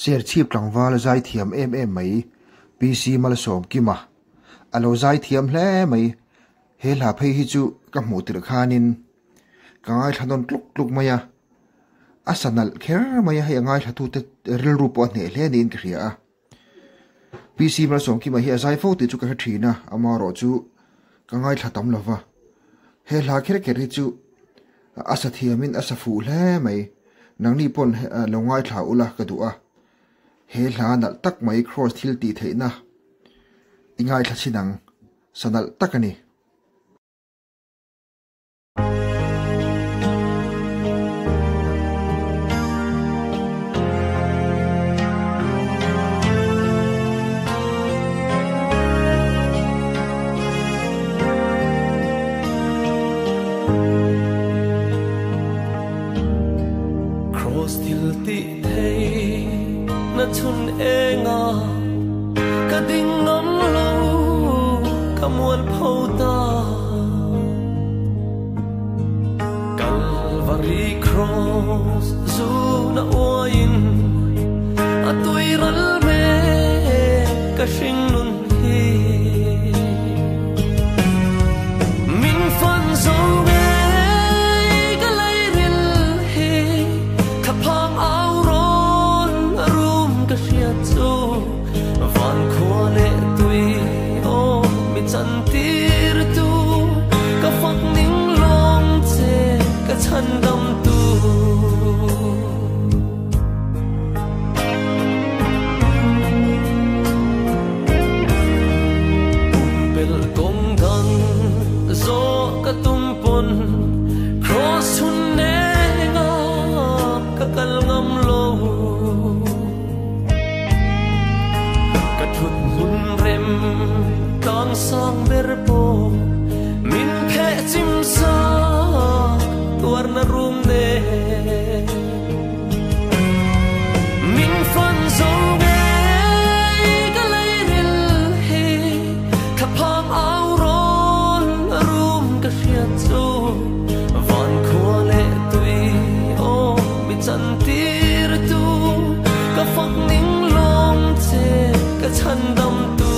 ser chip tlangwal zai thiam em mai PC mal som ki ma alo zai thiam hle mai he la phei hi chu ka hmu tir khanin kangai thanon tluk maya asanal kher maya he ngai thatu te ril ru po ne hle nin khria PC mal som ki ma hi zai fo ti chu ka thina amaro chu kangai thatam lova he la kher ke ri chu asa thiamin asa fu hle mai nangni pon longai thla ula ka du'a he la nal tak mai cross thil ti theina ingai thachinang sanal takani chun enga ka ding ngam lo ka muan phau ta Calvary cross zu na oin atui ral me ka shing nun hi min fan zo me ka lai ril hi ka phang au van khone tui o mi chan tir tu ka phak ning long che ka chan dam tu bel gong dan zo ka tum pon cross hun ne nga ka kal ngam lo tang sang berpo min khe chim sa tuar na room ne min fan zo ge ka lai ril he ka phang au ron room ka khia chu van khole tui o mi chan tir tu ka phak ning long che ka chan dam tu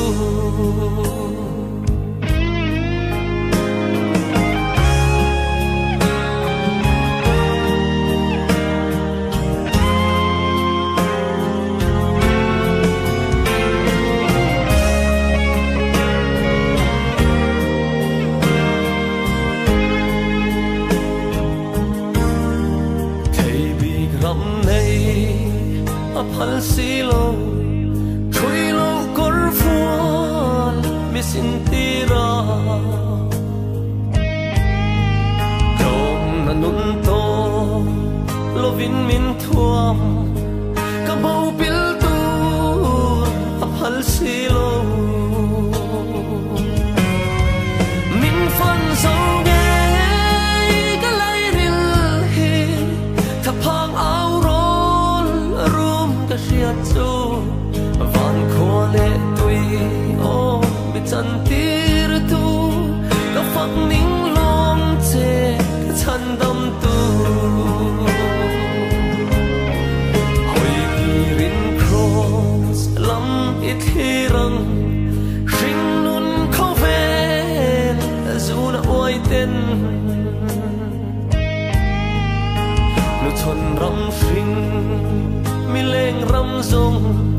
phal silo chui lo kor fuan misin tira dom nanun to lovin min thuam ka bau bil tu phal silo min fan zo ge ka lai ril he tha phang au siat chu van khole tui o mi chan tir tu ka phak ning long che ka chan dam tu hoi rin cross lam it hirang shing nun kho ven zuna oi ten nu chon ram shing mi leng ram zong